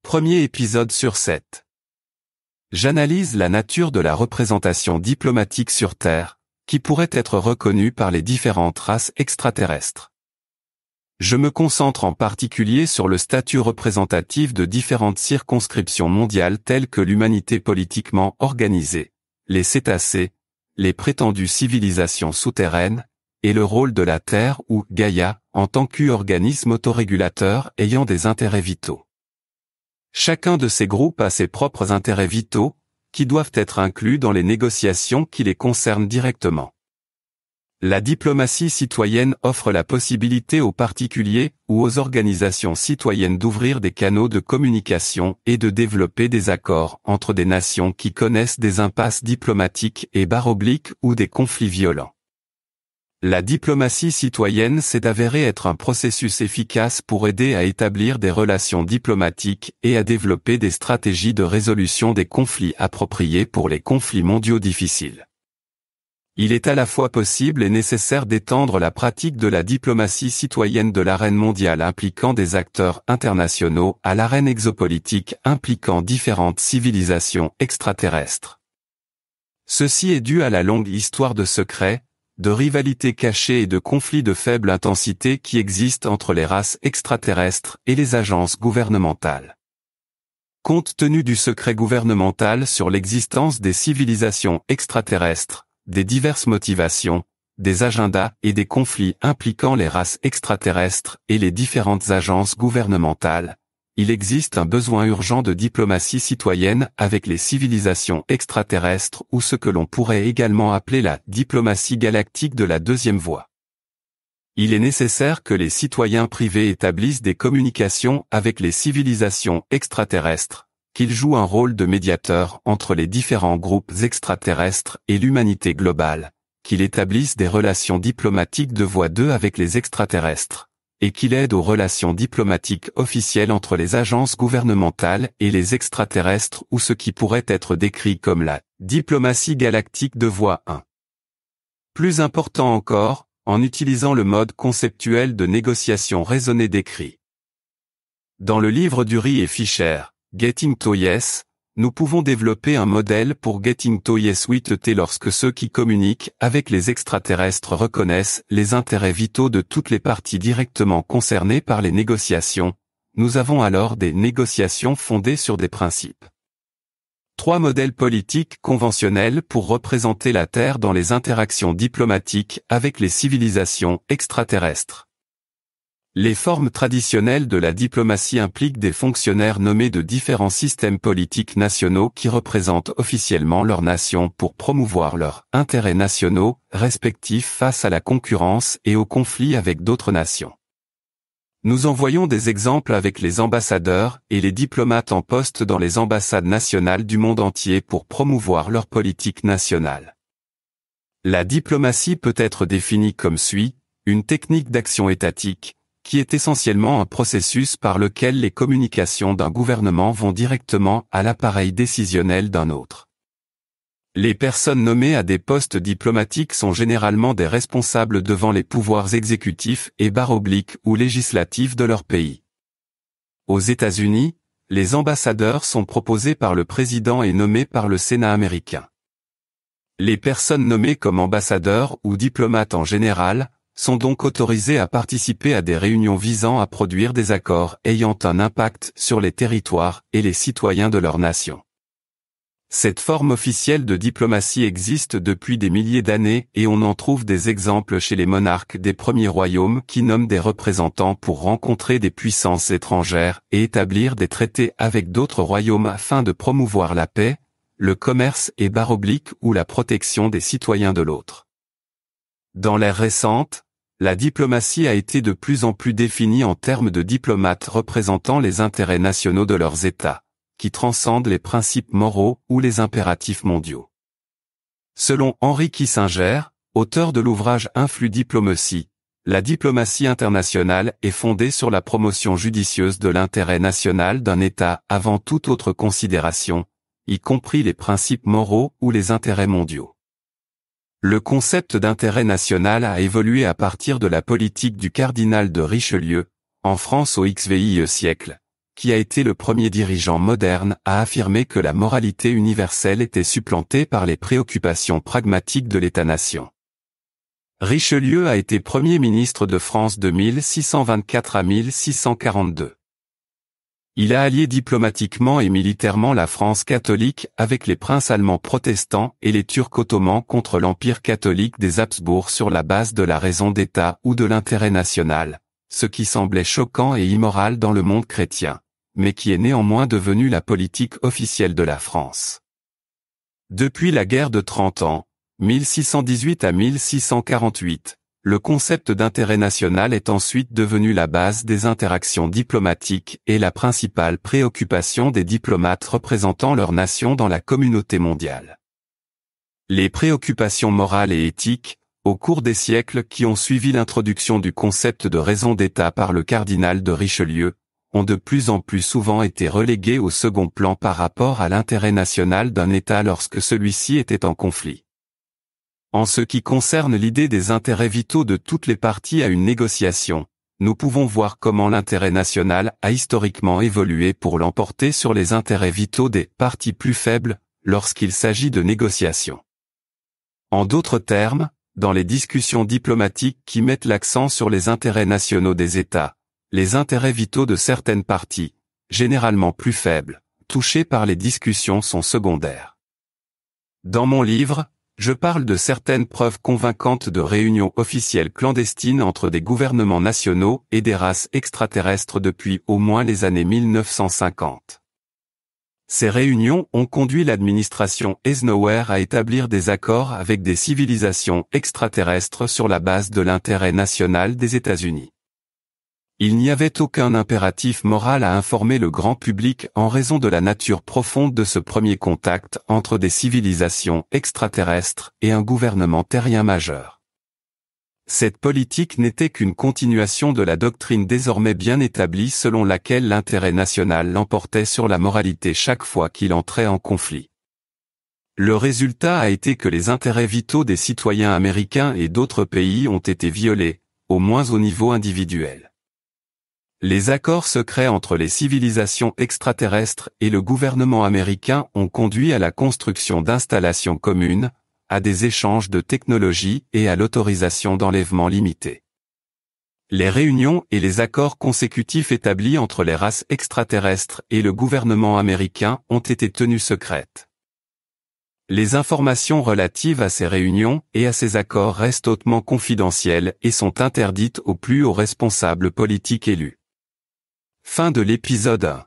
Premier épisode sur 7. J'analyse la nature de la représentation diplomatique sur Terre, qui pourrait être reconnue par les différentes races extraterrestres. Je me concentre en particulier sur le statut représentatif de différentes circonscriptions mondiales telles que l'humanité politiquement organisée, les cétacés, les prétendues civilisations souterraines, et le rôle de la Terre ou Gaïa en tant qu'organisme autorégulateur ayant des intérêts vitaux. Chacun de ces groupes a ses propres intérêts vitaux, qui doivent être inclus dans les négociations qui les concernent directement. La diplomatie citoyenne offre la possibilité aux particuliers ou aux organisations citoyennes d'ouvrir des canaux de communication et de développer des accords entre des nations qui connaissent des impasses diplomatiques et / ou des conflits violents. La diplomatie citoyenne s'est avérée être un processus efficace pour aider à établir des relations diplomatiques et à développer des stratégies de résolution des conflits appropriées pour les conflits mondiaux difficiles. Il est à la fois possible et nécessaire d'étendre la pratique de la diplomatie citoyenne de l'arène mondiale impliquant des acteurs internationaux à l'arène exopolitique impliquant différentes civilisations extraterrestres. Ceci est dû à la longue histoire de secrets, de rivalités cachées et de conflits de faible intensité qui existent entre les races extraterrestres et les agences gouvernementales. Compte tenu du secret gouvernemental sur l'existence des civilisations extraterrestres, des diverses motivations, des agendas et des conflits impliquant les races extraterrestres et les différentes agences gouvernementales, il existe un besoin urgent de diplomatie citoyenne avec les civilisations extraterrestres ou ce que l'on pourrait également appeler la diplomatie galactique de la deuxième voie. Il est nécessaire que les citoyens privés établissent des communications avec les civilisations extraterrestres, qu'ils jouent un rôle de médiateur entre les différents groupes extraterrestres et l'humanité globale, qu'ils établissent des relations diplomatiques de voie 2 avec les extraterrestres, et qu'il aide aux relations diplomatiques officielles entre les agences gouvernementales et les extraterrestres ou ce qui pourrait être décrit comme la diplomatie galactique de voie 1. Plus important encore, en utilisant le mode conceptuel de négociation raisonnée décrit. Dans le livre d'Uri et Fischer, Getting to Yes, nous pouvons développer un modèle pour Getting to Yes with T lorsque ceux qui communiquent avec les extraterrestres reconnaissent les intérêts vitaux de toutes les parties directement concernées par les négociations. Nous avons alors des négociations fondées sur des principes. 3 modèles politiques conventionnels pour représenter la Terre dans les interactions diplomatiques avec les civilisations extraterrestres. Les formes traditionnelles de la diplomatie impliquent des fonctionnaires nommés de différents systèmes politiques nationaux qui représentent officiellement leur nation pour promouvoir leurs intérêts nationaux respectifs face à la concurrence et aux conflits avec d'autres nations. Nous en voyons des exemples avec les ambassadeurs et les diplomates en poste dans les ambassades nationales du monde entier pour promouvoir leur politique nationale. La diplomatie peut être définie comme suit, une technique d'action étatique, qui est essentiellement un processus par lequel les communications d'un gouvernement vont directement à l'appareil décisionnel d'un autre. Les personnes nommées à des postes diplomatiques sont généralement des responsables devant les pouvoirs exécutifs et / ou législatifs de leur pays. Aux États-Unis, les ambassadeurs sont proposés par le président et nommés par le Sénat américain. Les personnes nommées comme ambassadeurs ou diplomates en général, sont donc autorisés à participer à des réunions visant à produire des accords ayant un impact sur les territoires et les citoyens de leur nation. Cette forme officielle de diplomatie existe depuis des milliers d'années et on en trouve des exemples chez les monarques des premiers royaumes qui nomment des représentants pour rencontrer des puissances étrangères et établir des traités avec d'autres royaumes afin de promouvoir la paix, le commerce et / ou la protection des citoyens de l'autre. Dans l'ère récente, la diplomatie a été de plus en plus définie en termes de diplomates représentant les intérêts nationaux de leurs États, qui transcendent les principes moraux ou les impératifs mondiaux. Selon Henry Kissinger, auteur de l'ouvrage Influx Diplomacy, la diplomatie internationale est fondée sur la promotion judicieuse de l'intérêt national d'un État avant toute autre considération, y compris les principes moraux ou les intérêts mondiaux. Le concept d'intérêt national a évolué à partir de la politique du cardinal de Richelieu, en France au XVIe siècle, qui a été le premier dirigeant moderne à affirmer que la moralité universelle était supplantée par les préoccupations pragmatiques de l'État-nation. Richelieu a été Premier ministre de France de 1624 à 1642. Il a allié diplomatiquement et militairement la France catholique avec les princes allemands protestants et les Turcs ottomans contre l'empire catholique des Habsbourg sur la base de la raison d'État ou de l'intérêt national, ce qui semblait choquant et immoral dans le monde chrétien, mais qui est néanmoins devenu la politique officielle de la France. Depuis la guerre de 30 ans, 1618 à 1648, le concept d'intérêt national est ensuite devenu la base des interactions diplomatiques et la principale préoccupation des diplomates représentant leur nation dans la communauté mondiale. Les préoccupations morales et éthiques, au cours des siècles qui ont suivi l'introduction du concept de raison d'État par le cardinal de Richelieu, ont de plus en plus souvent été reléguées au second plan par rapport à l'intérêt national d'un État lorsque celui-ci était en conflit. En ce qui concerne l'idée des intérêts vitaux de toutes les parties à une négociation, nous pouvons voir comment l'intérêt national a historiquement évolué pour l'emporter sur les intérêts vitaux des parties plus faibles lorsqu'il s'agit de négociations. En d'autres termes, dans les discussions diplomatiques qui mettent l'accent sur les intérêts nationaux des États, les intérêts vitaux de certaines parties, généralement plus faibles, touchées par les discussions sont secondaires. Dans mon livre, je parle de certaines preuves convaincantes de réunions officielles clandestines entre des gouvernements nationaux et des races extraterrestres depuis au moins les années 1950. Ces réunions ont conduit l'administration Eisenhower à établir des accords avec des civilisations extraterrestres sur la base de l'intérêt national des États-Unis. Il n'y avait aucun impératif moral à informer le grand public en raison de la nature profonde de ce premier contact entre des civilisations extraterrestres et un gouvernement terrien majeur. Cette politique n'était qu'une continuation de la doctrine désormais bien établie selon laquelle l'intérêt national l'emportait sur la moralité chaque fois qu'il entrait en conflit. Le résultat a été que les intérêts vitaux des citoyens américains et d'autres pays ont été violés, au moins au niveau individuel. Les accords secrets entre les civilisations extraterrestres et le gouvernement américain ont conduit à la construction d'installations communes, à des échanges de technologies et à l'autorisation d'enlèvements limités. Les réunions et les accords consécutifs établis entre les races extraterrestres et le gouvernement américain ont été tenus secrètes. Les informations relatives à ces réunions et à ces accords restent hautement confidentielles et sont interdites aux plus hauts responsables politiques élus. Fin de l'épisode 1.